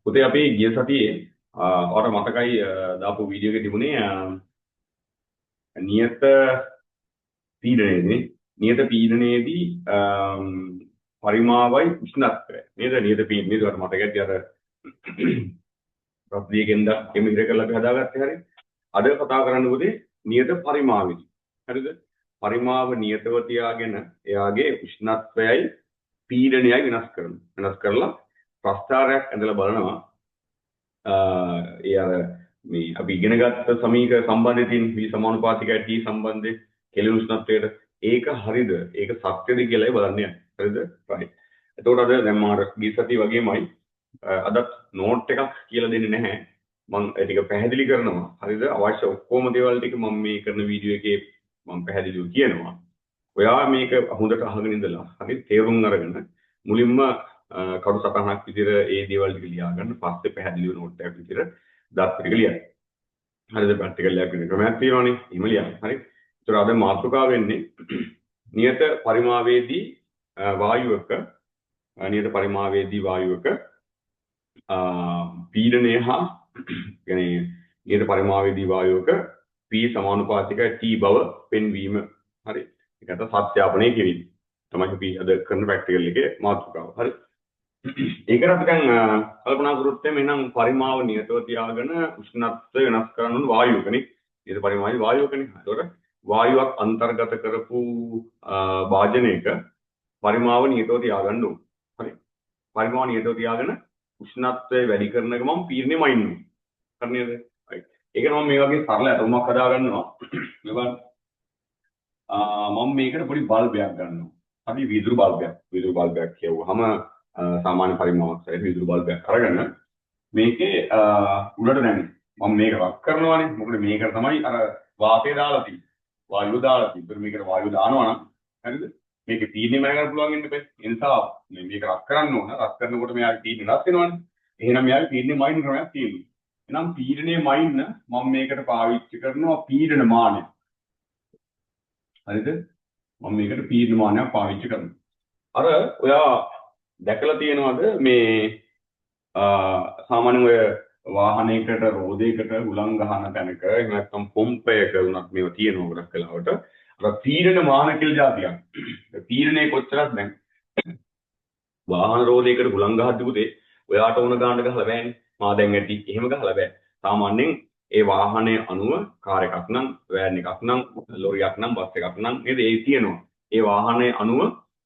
පුතේ අපි ගිය සතියේ ඔයාලට මතකයි දාපු වීඩියෝ එකේ තිබුණේ නියත පීඩනයේදී නියත පීඩනයේදී පරිමාවයි උෂ්ණත්වය නේද නියත පීඩනයේදී ඔයාලට මතකයි අර ප්‍රතිය කෙන්දක් එමිහිර කරලා අපි හදාගත්තේ හරිය. අද කතා කරන්න පුතේ නියත පරිමාවෙදී. හරිද? පරිමාව නියතව තියාගෙන එයාගේ උෂ්ණත්වයයි පීඩනයයි වෙනස් කරනවා. වෙනස් කරලා ප්‍රස්ථාරයක් ඇඳලා බලනවා. ඒ අර මේ අපි ඉගෙන ගත්ත සමීකරණ සම්බන්ධයෙන් තියෙන V සමානුපාතිකයි T සම්බන්ධයෙන් කෙළවර උෂ්ණත්වයට ඒක හරිද? ඒක සත්‍යද කියලායි බලන්න යන්නේ. හරිද? right. එතකොට අද දැන් මාර ගිය සතිය වගේමයි අදත් නෝට් එකක් කියලා දෙන්නේ නැහැ. මම ඒ ටික පැහැදිලි කරනවා. හරිද? අවශ්‍ය ඔක්කොම දේවල් ටික මම මේ කරන වීඩියෝ එකේ මම පැහැදිලිව කියනවා. ඔයා මේක හොඳට අහගෙන ඉඳලා හරි තේරුම් අරගෙන මුලින්ම කඩු සටහනක් විදිහට ඒ දේවල් ටික ලියා ගන්න. පස්සේ පැහැදිලිව නෝට් එකක් විදිහට දත් ටික ලියන්න. හරිද? ප්‍රැක්ටිකල් එකක් වෙන ක්‍රමයක් තියෙනවානේ. එහෙම ලියන්න. හරි. ඒතර අද මාතෘකාව වෙන්නේ නියත පරිමාවේදී වායුවක නියත පරිමාවේදී වායුවක පීඩනය හා කියන්නේ නියත පරිමාවේදී වායුවක P සමානුපාතිකයි T බව පෙන්වීම. හරි. ඒකට සත්‍යාපනය කිරීම තමයි අපි අද කරන ප්‍රැක්ටිකල් එකේ මාතෘකාව. හරි. ඒකට අපි දැන් කල්පනා කරොත් එහෙනම් පරිමාව නියතව තියාගෙන උෂ්ණත්වය වෙනස් කරන වායුවකනේ. නියත පරිමාවේදී වායුවකනේ. ඒතකොට වායුවක් අන්තර්ගත කරපු වාජනයක පරිමාව නියතව තියාගන්න ඕන. හරි. පරිමාව නියතව තියාගෙන උෂ්ණත්වය වැඩි කරන ගමන් පීඩනයම ඉන්නවා. හරිනේද? right. ඒක නම් මේ වගේ සරල අතමක් හදා ගන්නවා. මෙවන් මම මේකට පොඩි බල්බයක් ගන්නවා. අපි විදුරු බල්බයක් කියවුවාම සාමාන්‍ය පරිමාවක් සහිත විදුරු බල්බයක් අරගෙන මේකේ උඩට දැන් මම මේක රත් කරනවානේ. මොකද මේකට තමයි අර වාතය දාලා තියෙන්නේ. වායුව දාලා තියෙන්නේ. මේකට වායුව දානවා නම් හරිද? මේකේ පීඩනය මැනගන්න පුළුවන් ඉන්න බෑ. ඒ නිසා මේක රත් කරන්න ඕන. රත් කරනකොට මෙයාගේ පීඩනය රත් වෙනවනේ. එහෙනම් මෙයාගේ පීඩනය මයින් ක්‍රමයක් තියෙනවා. එහෙනම් පීඩනය මයින් මම මේකට පාවිච්චි කරනවා පීඩන මානය. හරිද? මම මේකට පීඩන මානයක් පාවිච්චි කරනවා. අර ඔයා දැකලා තියෙනවද මේ සාමාන්‍යයෙන් ඔය වාහනයකට රෝදයකට හුලං ගහන තැනක එහෙම නැත්නම් පොම්පයක උනත් මේව තියෙනවා ගොඩක් වෙලාවට අර පීඩන මාන කියලා જાතියක්. පීඩනය කොච්චරද දැන් වාහන රෝදයකට හුලං ගහද්දි පුතේ ඔයාට ඕන ගානට ගහලා බෑනේ. මා දැන් ඇති එහෙම ගහලා බෑ. සාමාන්‍යයෙන් ඒ වාහනයේ අණුව කාර් එකක් නම් වෑන් එකක් නම් ලොරියක් නම් බස් එකක් නම් නේද ඒ තියෙනවා. ඒ වාහනයේ අණුව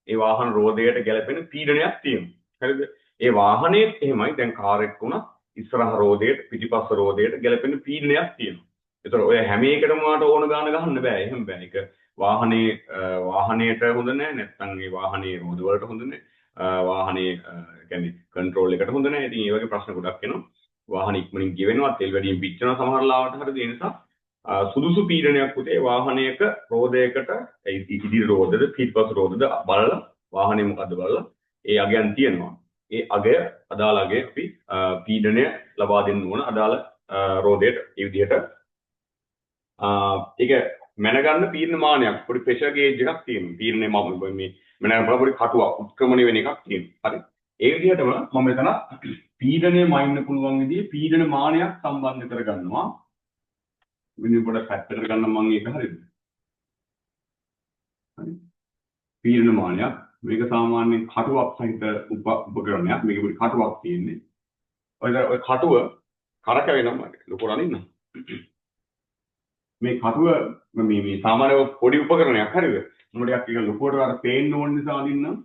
ඒ වාහන රෝදයට ගැලපෙන පීඩනයක් තියෙනවා. හරිද? ඒ වාහනයේ එහෙමයි දැන් කාර් එකක් උනත් ඉස්සරහ රෝදයට පිටිපස්ස රෝදයට ගැලපෙන පීඩනයක් තියෙනවා. ඒතර ඔය හැම එකටම වාට ඕන ගාන ගහන්න බෑ. එහෙම බෑ. ඒක වාහනයට හොඳ නෑ. නැත්නම් ඒ වාහනේ රෝද වලට හොඳ නෑ. වාහනේ කියන්නේ කන්ට්‍රෝල් එකට හොඳ නෑ. ඉතින් ඒ වගේ ප්‍රශ්න ගොඩක් එනවා. වාහන ඉක්මනින් ගෙවෙනවා, තෙල් වැඩියෙන් පිච්චෙනවා සමහර ලාවට. හරිද? ඒ නිසා සුදුසු පීඩනයක් පුතේ වාහනයක රෝදයකට ඉදිරි රෝදද පිටිපස්ස රෝදද බලලා වාහනේ මොකද්ද බලලා ඒ අගයන් තියෙනවා. ඒ අගය අදාළ අගය අපි පීඩනය ලබා දෙන්න ඕන අදාළ රෝදයට ඒ විදිහට ඒක මැනගන්න පීඩන මානයක් පොඩි ප්‍රෙෂර් ගේජ් එකක් තියෙනවා. පීඩනය මම මේ මැනගන්න පොඩි කටුවක් උත්ක්‍රමණය වෙන එකක් තියෙනවා. හරි. ඒ විදිහටම මම මෙතන පීඩනය මයින්න පුළුවන් විදිහේ පීඩන මානයක් සම්බන්ධ කරගන්නවා. මෙන්න පොඩ පැත්තට ගන්න මම ඒක හරිද? හරි. පීඩන මානයක් මේක සාමාන්‍යයෙන් කටුවක් සහිත උපකරණයක්. මේක පොඩි කටුවක් තියෙන්නේ. ඔය කටුව කරකැවෙනවා ලොකු රනින්න. මේ කටුව මේ සාමාන්‍ය පොඩි උපකරණයක් හරිද? මොකටද එක ලොකුවට අර පේන්න ඕන නිසා අදින්නම්.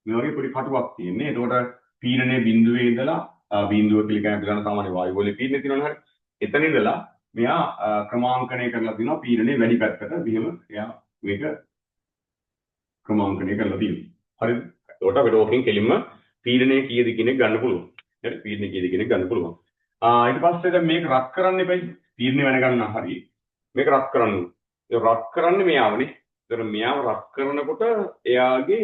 මේ වගේ පොඩි කටුවක් තියෙන්නේ. එතකොට පීඩනයේ බිඳුවේ ඉඳලා බිඳුව කියලා කියන සාමාන්‍ය වායු වලේ පීඩනය තියෙනවනේ හරි. එතන ඉඳලා මෙයා ක්‍රමාංකණය කරලා දිනවා පීඩනයේ වැඩි පැත්තට. මෙහෙම එයා මේක ක්‍රමාංකණය කරලා තියෙනවා. හරිද? එතකොට අපිට ඕකෙන් කෙලින්ම පීඩනය කීයද කියන එක ගන්න පුළුවන්. හරි? පීඩනය කීයද කියන එක ගන්න පුළුවන්. ඊට පස්සේ දැන් මේක රත් කරන්න එපයි. පීඩනය වෙන ගන්න හරි. මේක රත් කරන්න. ඒ රත් කරන්නේ මෙයාවනේ. ඒතර මෙයාව රත් කරනකොට එයාගේ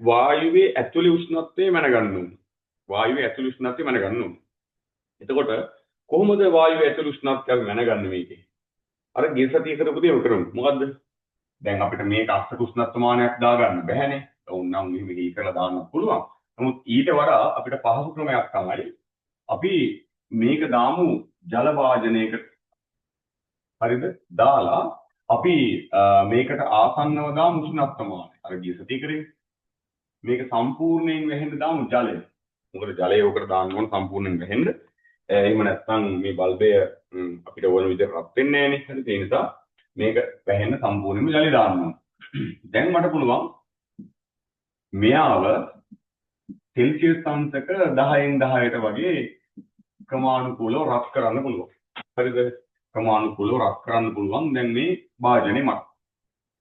වායුවේ ඇතුළේ උෂ්ණත්වය මැනගන්න ඕනේ. වායුවේ ඇතුළේ උෂ්ණත්වය මැනගන්න ඕනේ. එතකොට කොහොමද වායුවේ ඇතුළේ උෂ්ණත්වය මැනගන්නේ මේකේ? අර ගිය සතියේ කරපු දේ කරමු. මොකද්ද? දැන් අපිට මේක අස්සක උෂ්ණත්ව මානයක් දාගන්න බැහැනේ. ඕන්නම් මෙහෙම හී කරලා දාන්න පුළුවන්. නමුත් ඊට වඩා අපිට පහසු ක්‍රමයක් තමයි අපි මේක දාමු ජල වාජනයකට. හරිද? දාලා අපි මේකට ආසන්නව දාමු උෂ්ණත්වමානය. අර ගිය සතිය කරේ. මේක සම්පූර්ණයෙන් වැහෙන්න දාමු ජලය. මොකද ජලය උකට දාන්න ඕන සම්පූර්ණයෙන් වැහෙන්න. එහෙම නැත්නම් මේ බල්බය අපිට ඕන විදිහට රත් වෙන්නේ නැහැ නේ. හරි ඒ නිසා මේක වැහෙන්න සම්පූර්ණයෙන්ම ජලය දාන්න ඕන. දැන් මට පුළුවන් මෙයාව සෙල්සියස් අංශක 10න් 10ට වගේ ක්‍රමානුකූලව රත් කරන්න පුළුවන්. හරිද? ක්‍රමානුකූලව රත් කරන්න පුළුවන් දැන් මේ වාජනේ මත.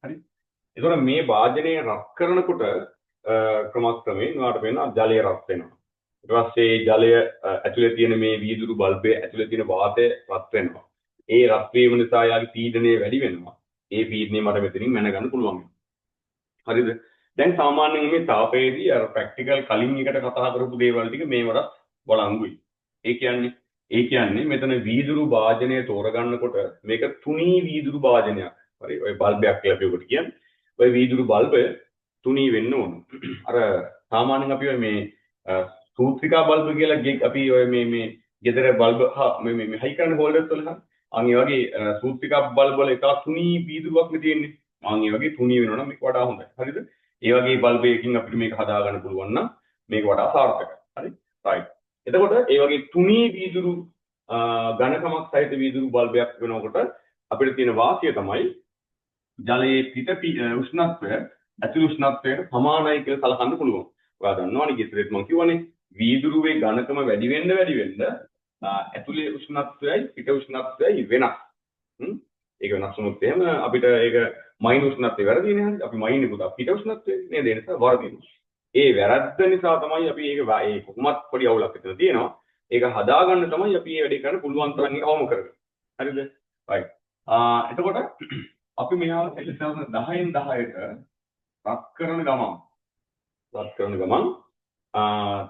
හරි? ඒතකොට මේ වාජනේ රත් කරනකොට ක්‍රමක්‍රමයෙන් ඔයාලට වෙනවා ජලය රත් වෙනවා. ඊට පස්සේ ජලය ඇතුලේ තියෙන මේ වීදුරු බල්බයේ ඇතුලේ තියෙන වාතය රත් වෙනවා. ඒ රත් වීම නිසා යාගේ පීඩනය වැඩි වෙනවා. ඒ පීඩනය මට මෙතනින් මැනගන්න පුළුවන්. හරිද? දැන් සාමාන්‍යයෙන් මේ තාපයේදී අර ප්‍රැක්ටිකල් කලින් එකට කතා කරපු දේවල් ටික මේවට බලංගුයි. ඒ කියන්නේ මෙතන වීදුරු වාජනය තෝරගන්නකොට මේක තුනී වීදුරු වාජනයක්. හරි ඔය බල්බයක් කියලා අපි ඔකට කියන්නේ. ඔය වීදුරු බල්බය තුනී වෙන්න ඕන. අර සාමාන්‍යයෙන් අපි මේ සූත්‍රිකා බල්බ කියලා අපි ඔය මේ ගෙදර බල්බ මේ හයි කරන හෝල්ඩර්ස් වල අන් ඒ වගේ සූත්‍රිකා බල්බ වල එක තුනී වීදුරුවක් නේ තියෙන්නේ. අන් ඒ වගේ තුනී වෙනවා නම් මේක වඩා හොඳයි. හරිද? ඒ වගේ බල්බයකින් අපිට මේක හදා ගන්න පුළුවන් නම් මේක වඩා සාර්ථකයි. හරි? right. එතකොට ඒ වගේ තුනී වීදුරු ඝනකමක් සහිත වීදුරු බල්බයක් වෙනකොට අපිට තියෙන වාසිය තමයි ජලයේ පිට උෂ්ණත්වය ඇතුළු උෂ්ණත්වයට සමානයි කියලා සලකන්න පුළුවන්. ඔයා දන්නවනේ ඉස්සරෙත් මම කියවනේ වීදුරුවේ ඝනකම වැඩි වෙන්න ඇතුළේ උෂ්ණත්වයයි පිට උෂ්ණත්වයයි වෙනස්. ඒක වෙනස් වුණොත් එහෙම අපිට ඒක මයින් උෂ්ණත්වය වැරදිනේ හරි. අපි මයින් එක පිට උෂ්ණත්වය නේද? ඒ නිසා වර්ධිනවා. ඒ වැරද්ද නිසා තමයි අපි ඒක ඒ කොහොමත් පොඩි අවුලක් විතර තියෙනවා. ඒක හදාගන්න තමයි අපි මේ වැඩේ කරන්න පුළුවන් තරම් අවම කරගන්න. හරිද? right. එතකොට අපි මෙයාව එලිසවන 10න් 10ට රත් කරන ගමන්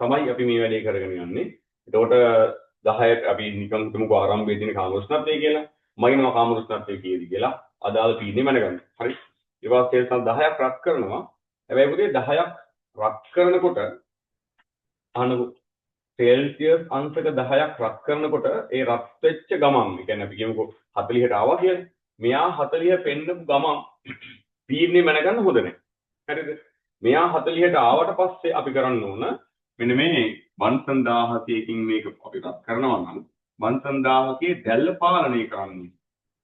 තමයි අපි මේ වැඩේ කරගෙන යන්නේ. එතකොට 10ට අපි නිකන් හිතමුකෝ ආරම්භයේ තියෙන කාම උෂ්ණත්වය කියලා. මයින්ව කාම උෂ්ණත්වය කීයද කියලා අදාළ පීඩනය මැනගන්න. හරි. ඒ වාස්තේ 10ක් රත් කරනවා. හැබැයි පුතේ 10ක් රත් කරනකොට අනු සෙල්සියස් අංශක 10ක් රත් කරනකොට ඒ රත් වෙච්ච ගමන්, ඒ කියන්නේ අපි කියමුකෝ 40ට ආවා කියලා. මෙයා 40 පෙන්නපු ගමන් පීඩනය මැනගන්න හොඳ නැහැ. හරිද? මෙයා 40ට ආවට පස්සේ අපි කරන්න ඕන මෙන්න මේ 5000කින් මේක අපි රත් කරනවා නම් 5000කේ දැල්ල පාලනය කරන්න.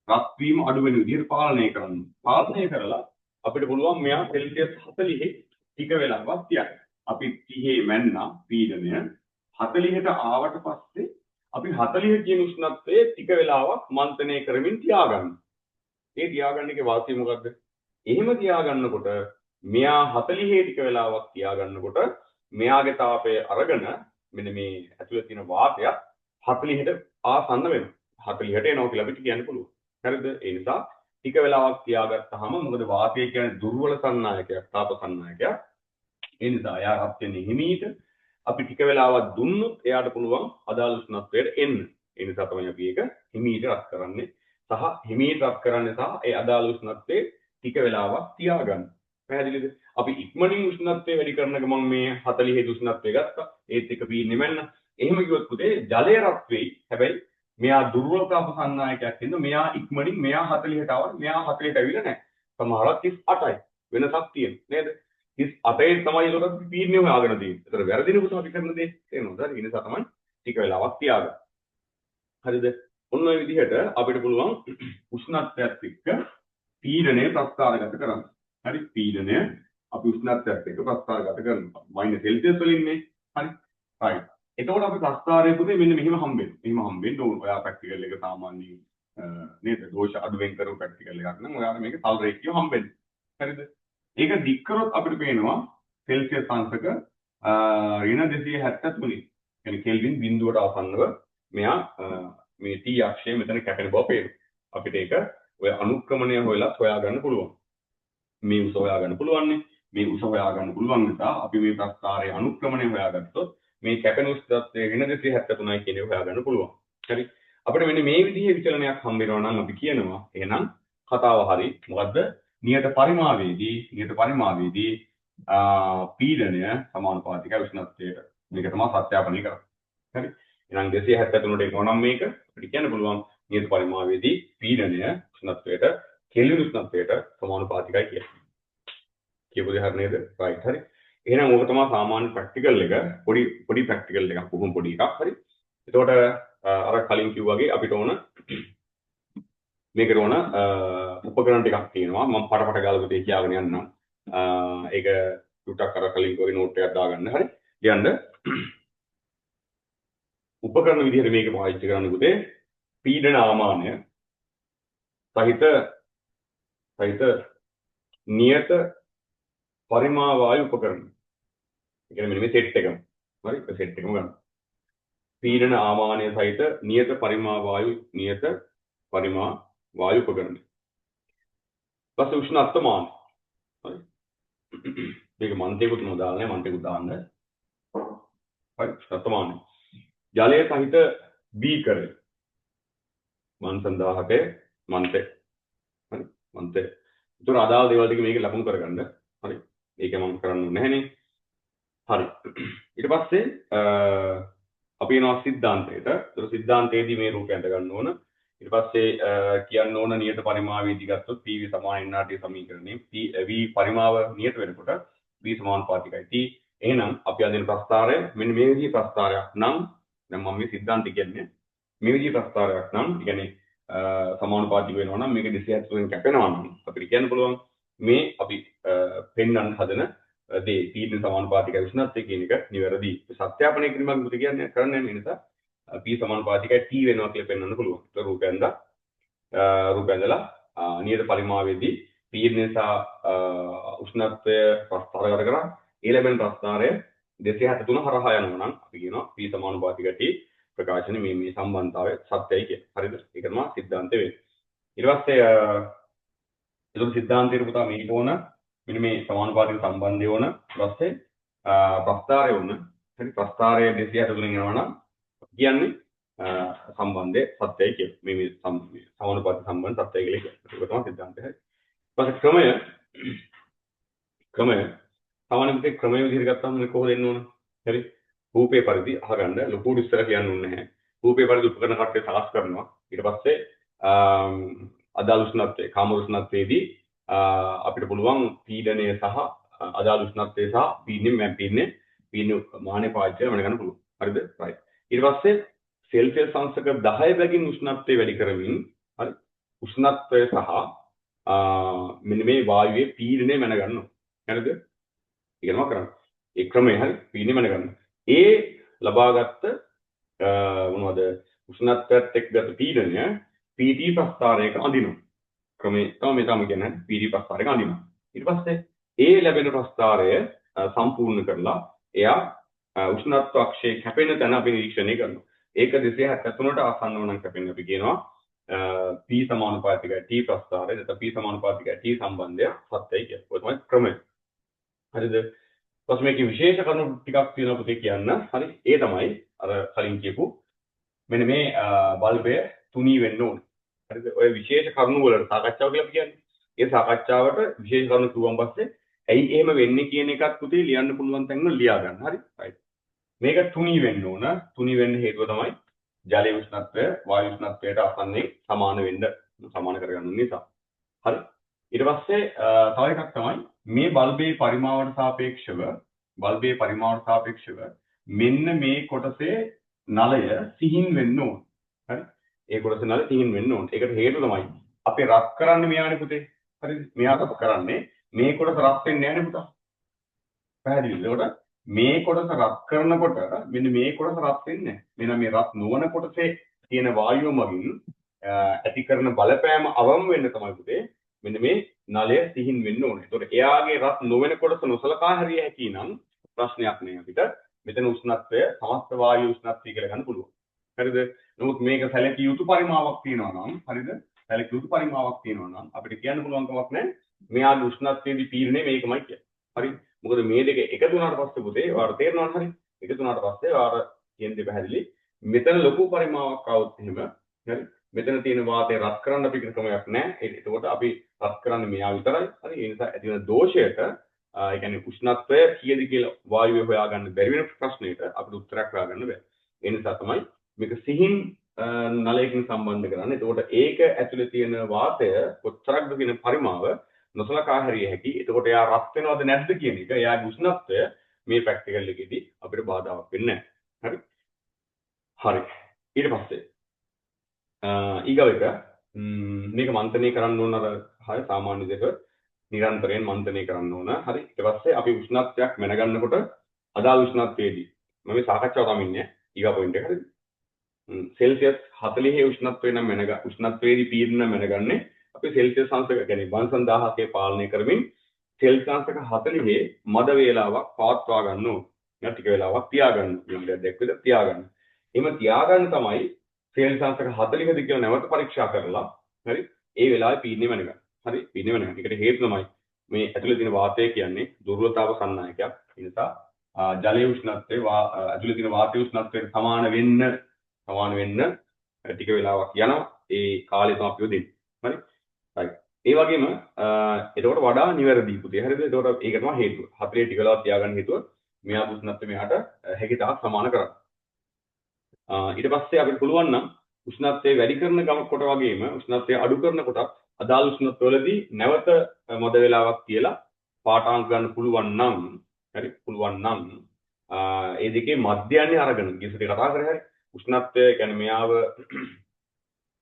රත් වීම අඩු වෙන විදිහට පාලනය කරන්න. පාලනය කරලා අපිට පුළුවන් මෙයා සෙල්සියස් 40 ටික වෙලාවක් තියන්න. අපි 30 මැන්නා පීඩනය 40ට ආවට පස්සේ අපි 40 කියන උෂ්ණත්වයේ ටික වෙලාවක් මන්ත්‍රණය කරමින් තියාගන්න. ඒ තියාගන්න එකේ වාසිය මොකද්ද? එහෙම තියාගන්නකොට මෙයා 40 ටික වෙලාවක් තියාගන්නකොට මෙයාගේ තාපය අරගෙන මෙන්න මේ ඇතුලේ තියෙන වාතය 40ට ආසන්න වෙනවා. 40ට එනවා කියලා අපිට කියන්න පුළුවන්. හරිද? ඒ නිසා ටික වෙලාවක් තියාගත්තාම මොකද වාතය කියන්නේ දුර්වල සන්නායකයක්, තාප සන්නායකයක්. ඒ නිසා එයා රත් වෙන්නේ හිමීට. අපි ටික වෙලාවක් දුන්නොත් එයාට පුළුවන් අදාළ උෂ්ණත්වයට එන්න. ඒ නිසා තමයි අපි ඒක හිමීට රත් කරන්නේ. සහ හිමීට රත් කරන්නේ සහ ඒ අදාළ උෂ්ණත්වයේ ටික වෙලාවක් තියාගන්න. පැහැදිලිද? අපි ඉක්මනින් උෂ්ණත්වය වැඩි කරන ගමන් මේ 40 උෂ්ණත්වය ගත්තා. ඒත් එක පීන්නේ මෙන්න. එහෙම කිව්වොත් පුතේ ජලය රත් වෙයි. හැබැයි මෙයා දුර්වල තාප සන්නායකයක් හින්දා මෙයා ඉක්මනින් මෙයා 40ට ආවත් මෙයා 40ට ඇවිල්ලා නැහැ. සමහරවිට 38යි. වෙනසක් තියෙනවා නේද? 38න් තමයි ඒකට පීඩනය හොයාගෙන තියෙන්නේ. ඒතර වැරදිනකොට අපි කරන දේ තේරෙනවද? ඒ නිසා තමයි ටික වෙලාවක් තියාගන්න. හරිද? ඔන්න ඔය විදිහට අපිට පුළුවන් උෂ්ණත්වයත් එක්ක පීඩනය ප්‍රස්ථාරගත කරන්න. හරි පීඩනය අපි උෂ්ණත්වයත් එක්ක ප්‍රස්ථාරගත කරනවා. මයිනස් සෙල්සියස් වලින් නේ. හරි. right. එතකොට අපි ප්‍රස්ථාරය පුතේ මෙන්න මෙහෙම හම්බෙන්නේ. මෙහෙම හම්බෙන්න ඕන. ඔයා ප්‍රැක්ටිකල් එක සාමාන්‍යයෙන් නේද? දෝෂ අඩුවෙන් කරපු ප්‍රැක්ටිකල් එකක් නම් ඔයාලා මේක සල් රේඛියව හම්බෙන්නේ. හරිද? ඒක දික් කරොත් අපිට පේනවා සෙල්සියස් අංශක -273. يعني කෙල්වින් බිඳුවට ආසන්නව මෙයා මේ T අක්ෂය මෙතන කැපෙන බව පේනවා. අපිට ඒක ඔය අනුක්‍රමණය හොයාගන්න පුළුවන්. මේ උස හොයාගන්න පුළුවන්නේ. මේ උස හොයාගන්න පුළුවන් නිසා අපි මේ ප්‍රස්ථාරයේ අනුක්‍රමණය හොයාගත්තොත් මේ කැපෙන උෂ්ණත්වය -273 කියන එක හොයාගන්න පුළුවන්. හරි. අපිට මෙන්න මේ විදිහේ විචලනයක් හම්බ වෙනවා නම් අපි කියනවා එහෙනම් කතාව හරි. මොකද්ද? නියත පරිමාවේදී පීඩනය සමානුපාතිකයි උෂ්ණත්වයට. මේක තමයි සත්‍යාපනය කරන්නේ. හරි. එහෙනම් 273ට එනවා නම් මේක අපිට කියන්න පුළුවන් නියත පරිමාවේදී පීඩනය උෂ්ණත්වයට කෙල්වින් උෂ්ණත්වයට සමානුපාතිකයි කියලා. කියපු දේ හරි නේද? right හරි. එහෙනම් ඕක තමයි සාමාන්‍ය ප්‍රැක්ටිකල් එක. පොඩි ප්‍රැක්ටිකල් එකක්. බොහොම පොඩි එකක්. හරි. එතකොට අර කලින් කිව්වා වගේ අපිට ඕන මේකට ඕන උපකරණ ටිකක් තියෙනවා. මම පටපට ගාලා පුතේ කියාගෙන යන්නම්. ඒක ටුටක් අර කලින් වගේ නෝට් එකක් දාගන්න. හරි. ලියන්න. උපකරණ විදිහට මේක පාවිච්චි කරන්න පුතේ පීඩන ආමානය සහිත නියත පරිමා වායු උපකරණ. ඒ කියන්නේ මෙන්න මේ සෙට් එකම. හරි. ඒ සෙට් එකම ගන්න. පීඩන ආමානය සහිත නියත පරිමා වායු උපකරණ. ඊපස්සේ උෂ්ණත්ව මාන. හරි. මේක මන්තේකුත් නොදාලා නැහැ මන්තේකුත් දාන්න. හරි. උෂ්ණත්ව මාන. ජලය සහිත බීකරය. මන්සන් 17 මන්තේ. හරි. මන්තේ. ඒතර අදාළ දේවල් ටික මේක ලකුණු කරගන්න. හරි. ඒක මම කරන්න ඕනේ නැහනේ. හරි. ඊට පස්සේ අපි යනවා සිද්ධාන්තයට. ඒතර සිද්ධාන්තයේදී මේ රූපය අඳ ගන්න ඕන. ඊට පස්සේ කියන්න ඕන නියත පරිමාවේදී ගත්තොත් PV සමාන NRT සමීකරණය V පරිමාව නියත වෙනකොට V සමානුපාතිකයි T. එහෙනම් අපි අදින ප්‍රස්ථාරය මෙන්න මේ විදිහේ ප්‍රස්ථාරයක් නම් දැන් මම මේ සිද්ධාන්තය කියන්නේ මේ විදිහේ ප්‍රස්ථාරයක් නම් කියන්නේ සමානුපාතික වෙනවා නම් මේක 270 කැපෙනවා නම් අපිට කියන්න පුළුවන් මේ අපි පෙන්වන්න හදන දේ පීඩන සමානුපාතිකයි උෂ්ණත්වය කියන එක නිවැරදි. සත්‍යාපනය කිරීමක් මුද කියන්නේ කරන්නේ නැහැ නිසා P සමානුපාතිකයි T වෙනවා කියලා පෙන්වන්න පුළුවන්. ඒක රූපෙන්දලා නියත පරිමාවේදී පීඩනය සහ උෂ්ණත්වය ප්‍රස්ථාරගත කරා ඒ ලැබෙන ප්‍රස්ථාරය 273 හරහා යනවා නම් අපි කියනවා P සමානුපාතිකයි T ප්‍රකාශනයේ මේ සම්බන්ධතාවය සත්‍යයි කියලා. හරිද? ඒක තමයි සිද්ධාන්තය වෙන්නේ. ඊට පස්සේ ඒක සිද්ධාන්තයේ පුතා මේක ඕන මෙන්න මේ සමානුපාතික සම්බන්ධය ඕන. ඊට පස්සේ ප්‍රස්ථාරය ඕන. හරි ප්‍රස්ථාරය 273 යනවා නම් කියන්නේ සම්බන්ධය සත්‍යයි කියලා. මේ සමානුපාතික සම්බන්ධ සත්‍යයි කියලා කියනවා. ඒක තමයි සිද්ධාන්තය. හරි. ඊට පස්සේ ක්‍රමය සාමාන්‍ය ක්‍රමය විදිහට ගත්තාම කොහොමද එන්න ඕන? හරි. රූපේ පරිදි අහගන්න ලොකු ඉස්සර කියන්න ඕනේ නැහැ. රූපේ පරිදි උපකරණ කට්ටේ සකස් කරනවා. ඊට පස්සේ අදාළ උෂ්ණත්වයේ කාම උෂ්ණත්වයේදී අපිට පුළුවන් පීඩනය සහ අදාළ උෂ්ණත්වය සහ පීඩන මානේ පාවිච්චි කරලා ගන්න පුළුවන්. හරිද? right. ඊට පස්සේ සෙල්සියස් අංශක 10 බැගින් උෂ්ණත්වය වැඩි කරමින් හරි උෂ්ණත්වය සහ මෙන්න මේ වායුවේ පීඩනය මැන ගන්නවා. හරිද? ඒකම කරන්නේ. ඒ ක්‍රමය හරි පීඩනය මැන ගන්නවා. ඒ ලබාගත් මොනවද උෂ්ණත්වයත් එක්කගත පීඩනය PT ප්‍රස්ථාරයක අඳිනවා. ක්‍රමේ තමයි කියන්නේ PT ප්‍රස්ථාරයක අඳිනවා. ඊට පස්සේ ඒ ලැබෙන ප්‍රස්ථාරය සම්පූර්ණ කරලා එයා උෂ්ණත්ව අක්ෂයේ කැපෙන තැන අපි නිරීක්ෂණය කරනවා. ඒක 273ට ආසන්නව නම් කැපෙන්නේ අපි කියනවා P සමානුපාතිකයි T ප්‍රස්ථාරය නැත්නම් P සමානුපාතිකයි T සම්බන්ධය සත්‍යයි කියලා. ඔය තමයි ක්‍රමය. හරිද? ඊපස් මේකේ විශේෂ කරුණු ටිකක් තියෙනවා පුතේ කියන්න. හරි. ඒ තමයි අර කලින් කියපු මෙන්න මේ බල්බය තුනී වෙන්න ඕනේ. හරිද? ඔය විශේෂ කරුණු වලට සාකච්ඡාව කියලා කියන්නේ. ඒ සාකච්ඡාවට විශේෂ කරුණු කිව්වන් පස්සේ ඇයි එහෙම වෙන්නේ කියන එකත් පුතේ ලියන්න පුළුවන් තැන් වල ලියා ගන්න. හරි? right. මේක තුනී වෙන්න ඕන. තුනී වෙන්න හේතුව තමයි ජලයේ උෂ්ණත්වය වායු උෂ්ණත්වයට ආසන්නයෙන් සමාන කරගන්න නිසා. හරි? ඊට පස්සේ තව එකක් තමයි මේ බල්බේ පරිමාවට සාපේක්ෂව මෙන්න මේ කොටසේ නලය සිහින් වෙන්න ඕන. හරි? ඒ කොටසේ නලය සිහින් වෙන්න ඕන. ඒකට හේතුව තමයි අපි රත් කරන්නේ මෙයානේ පුතේ. හරිද? මෙයා රත් කරන්නේ මේ කොටස රත් වෙන්නේ නැහැ නේ පුතා. පැහැදිලිද? ඒකට මේ කොටස රත් කරනකොට මෙන්න මේ කොටස රත් වෙන්නේ නැහැ. මෙන්න මේ රත් නොවන කොටසේ තියෙන වායුව මගින් ඇති කරන බලපෑම අවම වෙන්න තමයි පුතේ මෙන්න මේ නලය සිහින් වෙන්න ඕනේ. ඒතකොට එයාගේ රත් නොවන කොටස නොසලකා හරිය හැකි නම් ප්‍රශ්නයක් නෑ අපිට. මෙතන උෂ්ණත්වය සමස්ත වායු උෂ්ණත්වය කියලා ගන්න පුළුවන්. හරිද? නමුත් මේක සැලකිය යුතු පරිමාවක් තියෙනවා නම් හරිද? සැලකිය යුතු පරිමාවක් තියෙනවා නම් අපිට කියන්න පුළුවන් කමක් නෑ. මෙයාගේ උෂ්ණත්වයේදී පීඩනය මේකමයි කියන්නේ. හරි? මොකද මේ දෙක එකතු වුණාට පස්සේ පුතේ ඔයාලට තේරෙනවද හරි? එකතු වුණාට පස්සේ ඔයාලට කියන්නේ පැහැදිලි. මෙතන ලොකු පරිමාවක් આવුත් එහෙම හරි? මෙතන තියෙන වාතය රත් කරන්න අපි ක්‍රමයක් නැහැ. ඒකට අපි රත් කරන්නේ මෙයා විතරයි. හරි? ඒ නිසා ඇති වෙන දෝෂයට ඒ කියන්නේ උෂ්ණත්වය කීයද කියලා වායුවේ හොයාගන්න බැරි වෙන ප්‍රශ්නෙට අපිට උත්තරයක් හොයාගන්න බෑ. ඒ නිසා තමයි මේක සිහින් නලයකින් සම්බන්ධ කරන්නේ. එතකොට ඒක ඇතුලේ තියෙන වාතය කොච්චරක්ද කියන පරිමාව නොසලකා හැරිය හැකි. එතකොට එයා රත් වෙනවද නැද්ද කියන එක එයාගේ උෂ්ණත්වය මේ ප්‍රැක්ටිකල් එකේදී අපිට බාධාවක් වෙන්නේ නැහැ. හරි. ඊට පස්සේ ඊගව එක මේක මන්ත්‍රණය කරන්න ඕන අර හරි සාමාන්‍ය දෙක නිරන්තරයෙන් මන්ත්‍රණය කරන්න ඕන. හරි. ඊට පස්සේ අපි උෂ්ණත්වයක් මැනගන්නකොට අදාළ උෂ්ණත්වයේදී මම මේ සාකච්ඡාව තමයි ඉන්නේ. ඊගා පොයින්ට් එක හරිද? සෙල්සියස් 40 උෂ්ණත්වය නම් උෂ්ණත්වයේදී පීඩන මැනගන්නේ අපි සෙල්සියස් අංශක කියන්නේ 5000ක පාලනය කරමින් සෙල්සියස් අංශක 40 මද වේලාවක් පවත්වා ගන්න ඕන. ටික වේලාවක් තියාගන්න. ඊළඟට දෙක විතර තියාගන්න. එහෙම තියාගන්න තමයි සෙල්සියස් අංශක 40ද කියලා නැවත පරීක්ෂා කරලා හරි ඒ වෙලාවේ පීඩනය මැනගන්න. හරි පීඩනය මැනගන්න. ඒකට හේතු තමයි මේ ඇතුලේ තියෙන වාතය කියන්නේ දුර්වලතාව සන්නායකයක්. ඒ නිසා ජලයේ උෂ්ණත්වය ඇතුලේ තියෙන වාතයේ උෂ්ණත්වයට සමාන වෙන්න ටික වෙලාවක් යනවා. ඒ කාලය තමයි අපි දෙන්නේ. හරි. right. ඒ වගේම එතකොට වඩා නිවැරදි පුතේ. හරිද? එතකොට ඒක තමයි හේතුව. 40 ටික වෙලාවක් තියාගන්න හේතුව මෙයා උෂ්ණත්වය මෙයාට හැකි තාක් සමාන කරන්න. ඊට පස්සේ අපිට පුළුවන් නම් උෂ්ණත්වය වැඩි කරන කොට වගේම උෂ්ණත්වය අඩු කරන කොටත් අදාළ උෂ්ණත්වවලදී නැවත මද වේලාවක් කියලා පාඨාංක ගන්න පුළුවන් නම් හරි පුළුවන් නම් ඒ දෙකේ මධ්‍යයන්නේ අරගෙන ගිසට කතා කරේ හරි උෂ්ණත්වය කියන්නේ මෙයාව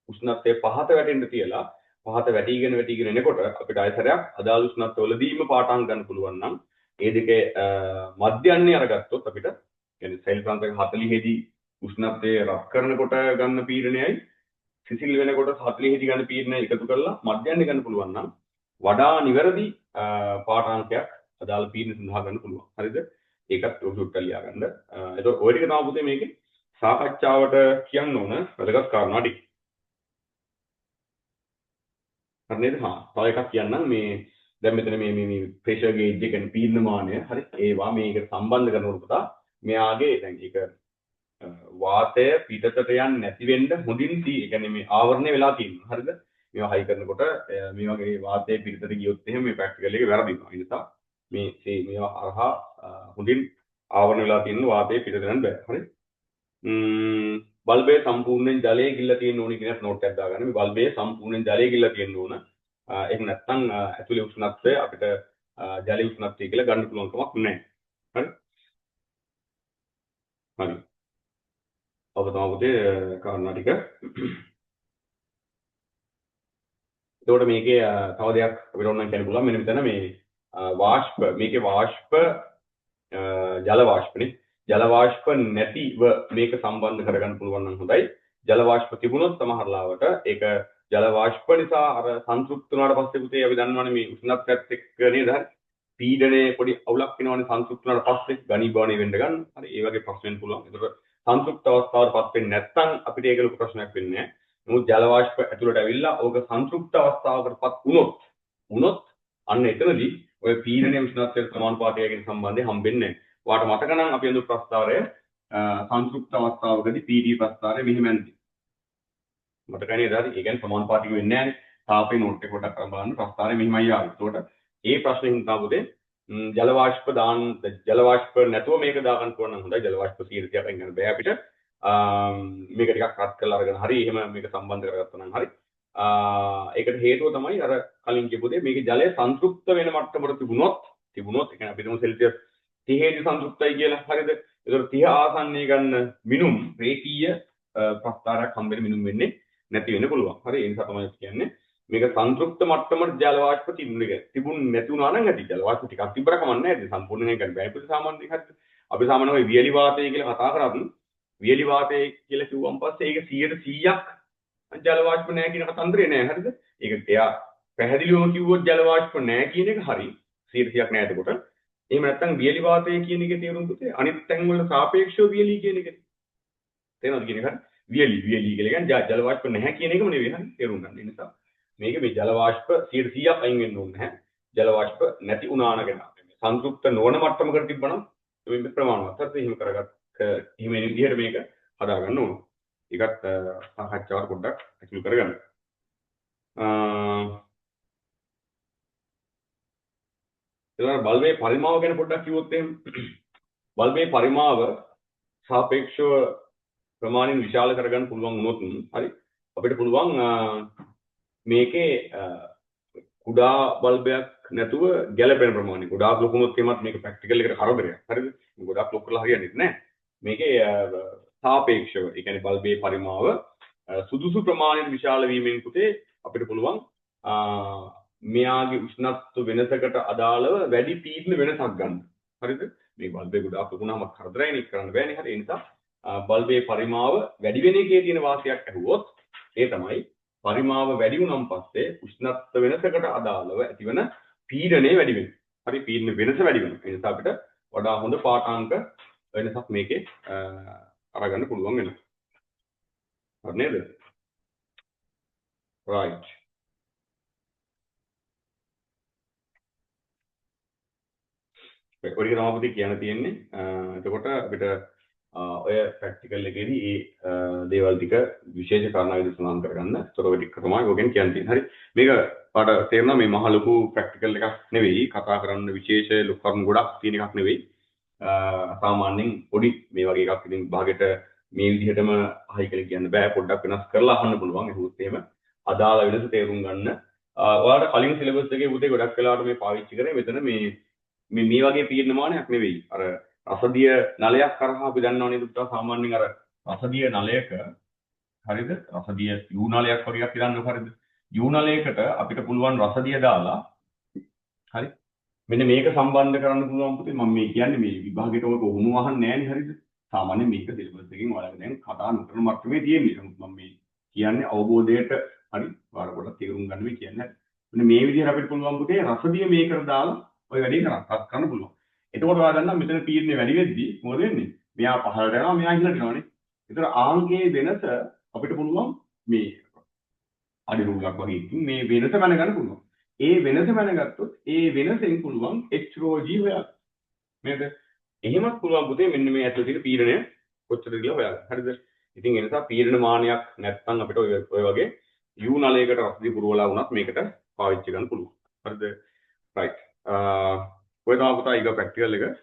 උෂ්ණත්වය පහත වැටෙන්න තියලා පහත වැටිගෙන එනකොට අපිට ආයතරයක් අදාළ උෂ්ණත්වවලදීම පාඨාංක ගන්න පුළුවන් නම් ඒ දෙකේ මධ්‍යයන්නේ අරගත්තොත් අපිට කියන්නේ සෙල් ප්‍රාන්තක 40 දී උෂ්ණත්වය රත් කරනකොට ගන්න පීඩනයයි සිසිල් වෙනකොට 40 දී ගන්න පීඩනය එකතු කරලා මධ්‍යයන්නේ ගන්න පුළුවන් නම් වඩා නිවැරදි පාඨාංකයක් අදාළ පීඩන සඳහා ගන්න පුළුවන්. හරිද? ඒකත් ඔබට ලියා ගන්න. එතකොට ඔය ටික තමයි පුතේ මේකේ සාකච්ඡාවට කියන්න ඕන වැදගත් කාරණා ටික. හරි නේද? තව එකක් කියන්නම් මේ දැන් මෙතන මේ ප්‍රෙෂර් ගේජ් එක කියන්නේ පීඩන මානය. හරි. ඒවා මේකට සම්බන්ධ කරනකොට පුතා මෙයාගේ දැන් ඒක වාතය පිටතට යන්නේ නැති වෙන්න හොඳින් ඒ කියන්නේ මේ ආවරණය වෙලා තියෙනවා. හරිද? මේවා හයි කරනකොට මේ වගේ වාතය පිටතට ගියොත් එහෙම මේ ප්‍රැක්ටිකල් එක වැරදිනවා. ඒ නිසා මේවා හරහා හොඳින් ආවරණය වෙලා තියෙන වාතය පිටතට යන්න බෑ. හරි? බල්බය සම්පූර්ණයෙන් ජලයේ ගිල්ලා තියෙන්න ඕනේ කියන නෝට් එකක් දාගන්න. මේ බල්බය සම්පූර්ණයෙන් ජලයේ ගිල්ලා තියෙන්න ඕන. ඒක නැත්නම් ඇතුලේ උෂ්ණත්වය අපිට ජලයේ උෂ්ණත්වය කියලා ගන්න පුළුවන් කමක් නැහැ. හරි? හරි. ඔබ තමයි පුතේ කාරණා ටික. එතකොට මේකේ තව දෙයක් අපිට ඕන නම් කියන්න පුළුවන්. මෙන්න මෙතන මේ වාෂ්ප මේකේ වාෂ්ප ජල වාෂ්පනේ. ජල වාෂ්ප නැතිව මේක සම්බන්ධ කරගන්න පුළුවන් නම් හොඳයි. ජල වාෂ්ප තිබුණොත් සමහරලාවට ඒක ජල වාෂ්ප නිසා අර සංතෘප්ත වුණාට පස්සේ පුතේ අපි දන්නවනේ මේ උෂ්ණත්වයත් එක්ක නේද? හරි. පීඩනයේ පොඩි අවුලක් වෙනවනේ සංතෘප්ත වුණාට පස්සේ ඝනීභවණය වෙන්න ගන්න. හරි. ඒ වගේ ප්‍රශ්න වෙන්න පුළුවන්. ඒතකොට සංතෘප්ත අවස්ථාවටපත් වෙන්නේ නැත්නම් අපිට ඒක ලොකු ප්‍රශ්නයක් වෙන්නේ නැහැ. නමුත් ජල වාෂ්ප ඇතුළට ඇවිල්ලා ඕක සංතෘප්ත අවස්ථාවකටපත් වුණොත් අන්න එතනදී ඔය පීඩනයේ උෂ්ණත්වයට සමානුපාතයකින් සම්බන්ධය හම්බෙන්නේ නැහැ. ඔයාට මතක නම් අපි අඳු ප්‍රස්තාවය සංතෘප්ත අවස්ථාවකදී පීඩී ප්‍රස්තාවය මෙහෙම යන්නේ. මතකයි නේද? ඒ කියන්නේ සමානුපාතික වෙන්නේ නැහැ. තාපේ නෝට් එක පොඩ්ඩක් අරන් බලන්න ප්‍රස්තාවය මෙහෙමයි ආවේ. ඒකට ඒ ප්‍රශ්නෙකින් තමයි ජල වාෂ්ප නැතුව මේක දාගන්න පුළුවන් නම් හොඳයි. ජල වාෂ්ප 100ක් අයින් කරන්න බෑ අපිට. මේක ටිකක් රත් කරලා අරගෙන හරි එහෙම මේක සම්බන්ධ කරගත්තා නම් හරි. ඒකට හේතුව තමයි අර කලින් කියපු දේ මේකේ ජලය සංතෘප්ත වෙන මට්ටමකට තිබුණොත් ඒ කියන්නේ අපි හිතමු සෙල්සියස් 30 දී සංතෘප්තයි කියලා. හරිද? ඒතකොට 30 ආසන්නයේ ගන්න මිනුම් රේඛීය ප්‍රස්තාරයක් හම්බෙන්න මිනුම් වෙන්නේ නැති වෙන්න පුළුවන්. හරි. ඒ නිසා තමයි කියන්නේ මේක සංතෘප්ත මට්ටමට ජල වාෂ්ප තිබුණ නැති වුණා නම් ඇති. ජල වාෂ්ප ටිකක් තිබ්බර කමක් නැහැ. සම්පූර්ණයෙන් ගන්න බෑ. ඒක සාමාන්‍යයෙන් හරිද? අපි සාමාන්‍යයෙන් ඔය වියලි වාතය කියලා කතා කරත් වියලි වාතය කියලා කිව්වන් පස්සේ ඒක 100%ක් ජල වාෂ්ප නැහැ කියන කතන්දරේ නෑ. හරිද? ඒක එයා පැහැදිලිවම කිව්වොත් ජල වාෂ්ප නැහැ කියන එක හරි. 100%ක් නැහැ එතකොට. එහෙම නැත්නම් වියලි වාතය කියන එකේ තේරුම් පුතේ අනිත් තැන් වල සාපේක්ෂව වියලි කියන එක. තේරෙනවද කියන එක? වියලි කියලා කියන්නේ ජල වාෂ්ප නැහැ කියන එකම නෙවෙයි. හරි තේරුම් ගන්න. ඒ නිසා මේක මේ ජල වාෂ්ප 100%ක් අයින් වෙන්න ඕනේ නැහැ. ජල වාෂ්ප නැති වුණා නගෙන සංතෘප්ත නොවන මට්ටමකට තිබ්බනම් මේ ප්‍රමාණවත්. හරිද? එහෙම කරගත්ත එහෙම විදිහට මේක හදා ගන්න ඕන. ඒකත් සාකච්ඡාවට පොඩ්ඩක් ඇතුළු කරගන්න. එතකොට බල්බේ පරිමාව ගැන පොඩ්ඩක් කිව්වොත් එහෙම බල්බේ පරිමාව සාපේක්ෂව ප්‍රමාණයෙන් විශාල කරගන්න පුළුවන් වුණොත් හරි අපිට පුළුවන් මේකේ කුඩා බල්බයක් නැතුව ගැළපෙන ප්‍රමාණය ගොඩාක් ලොකු වුණොත් එමත් මේක ප්‍රැක්ටිකල් එකට කරදරයක් හරිද ගොඩාක් ලොකු කරලා හරියන්නේ නැහැ මේකේ සාපේක්ෂව ඒ කියන්නේ බල්බේ පරිමාව සුදුසු ප්‍රමාණයට විශාල වීමෙන් පුතේ අපිට පුළුවන් මෙයාගේ උෂ්ණත්ව වෙනසකට අදාළව වැඩි පීඩන වෙනසක් ගන්න. හරිද? මේ බල්බේ ගොඩාක් ලොකුනම කරදරයිනේ කරන්න බෑනේ. හරි. ඒ නිසා බල්බේ පරිමාව වැඩි වෙන එකේ තියෙන වාසියක් ඇහුවොත් ඒ තමයි පරිමාව වැඩි වුණාන් පස්සේ උෂ්ණත්ව වෙනසකට අදාළව ඇතිවන පීඩනය වැඩි වෙනවා. හරි පීඩන වෙනස වැඩි වෙනවා. ඒ නිසා අපිට වඩා හොඳ පාඨාංක වෙනසක් මේකේ අරගන්න පුළුවන් වෙනවා. හරි නේද? right ඔය ටික තමයි පුතේ කියන්න තියෙන්නේ. එතකොට අපිට ඔය ප්‍රැක්ටිකල් එකේදී මේ දේවල් ටික විශේෂ කාරණා විදිහට සඳහන් කරගන්න. ඒතර ඔය ටික තමයි ඔයගෙන් කියන්න තියෙන්නේ. හරි. මේක පාට තේරෙනවා මේ මහ ලොකු ප්‍රැක්ටිකල් එකක් නෙවෙයි. කතා කරන්න විශේෂ ලොකු කරුණු ගොඩක් තියෙන එකක් නෙවෙයි. සාමාන්‍යයෙන් පොඩි මේ වගේ එකක් ඉතින් භාගයට මේ විදිහටම අහයි කියලා කියන්න බෑ. පොඩ්ඩක් වෙනස් කරලා අහන්න පුළුවන්. ඒකත් එහෙම අදාළ වෙනස තේරුම් ගන්න. ඔයාලට කලින් සිලබස් එකේ පුතේ ගොඩක් වෙලාවට මේ පාවිච්චි කරේ මෙතන මේ වගේ පීඩන මානයක් නෙවෙයි. අර රසදිය නලයක් කරහා අපි දන්නව නේද පුතා සාමාන්‍යයෙන් අර රසදිය නලයක හරිද? රසදිය යූ නලයක් වගේ එකක් ඉරන්නකො හරිද? යූ නලයකට අපිට පුළුවන් රසදිය දාලා හරි මෙන්න මේක සම්බන්ධ කරන්න පුළුවන් පුතේ මම මේ කියන්නේ මේ විභාගයට ඔක උණු වහන්නේ නැහැනේ හරිද? සාමාන්‍යයෙන් මේක සිලබස් එකකින් ඔයාලට දැන් කතා නොකරන මට්ටමේ තියෙන්නේ. මම මේ කියන්නේ අවබෝධයට හරි ඔයාලා පොඩ්ඩක් තේරුම් ගන්න මේ කියන්නේ. මෙන්න මේ විදිහට අපිට පුළුවන් පුතේ රසදිය මේකට දාලා ඔය වැඩේ කරන්න පුළුවන්. එතකොට ඔයා දන්නා මෙතන පීඩනේ වැඩි වෙද්දී මොකද වෙන්නේ? මෙයා පහළට යනවා මෙයා ඉහළට යනවානේ. ඒතර ආංගයේ වෙනස අපිට පුළුවන් මේ අඩි රුලක් වගේ ඉතින් මේ වෙනස දැනගන්න පුළුවන්. ඒ වෙනස දැනගත්තොත් ඒ වෙනසෙන් පුළුවන් h rho g හොයන්න. නේද? එහෙමත් පුළුවන් පුතේ මෙන්න මේ ඇතුළේ තියෙන පීඩනය කොච්චරද කියලා හොයන්න. හරිද? ඉතින් ඒ නිසා පීඩන මානයක් නැත්නම් අපිට ඔය වගේ u නලයකට රසදිය පුරවලා වුණත් මේකට පාවිච්චි කරන්න පුළුවන්. හරිද? right. ඔය තමයි පුතා ඊගා ප්‍රැක්ටිකල් එක.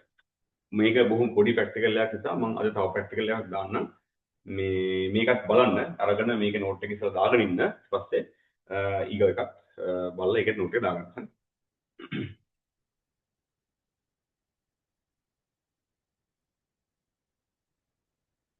මේක බොහොම පොඩි ප්‍රැක්ටිකල් එකක් නිසා මම අද තව ප්‍රැක්ටිකල් එකක් දාන්නම්. මේකත් බලන්න අරගෙන මේකේ නෝට් එක ඉස්සලා දාගෙන ඉන්න. ඊට පස්සේ ඊගා එකත් බලලා ඒකේ නෝට් එක දාගන්න.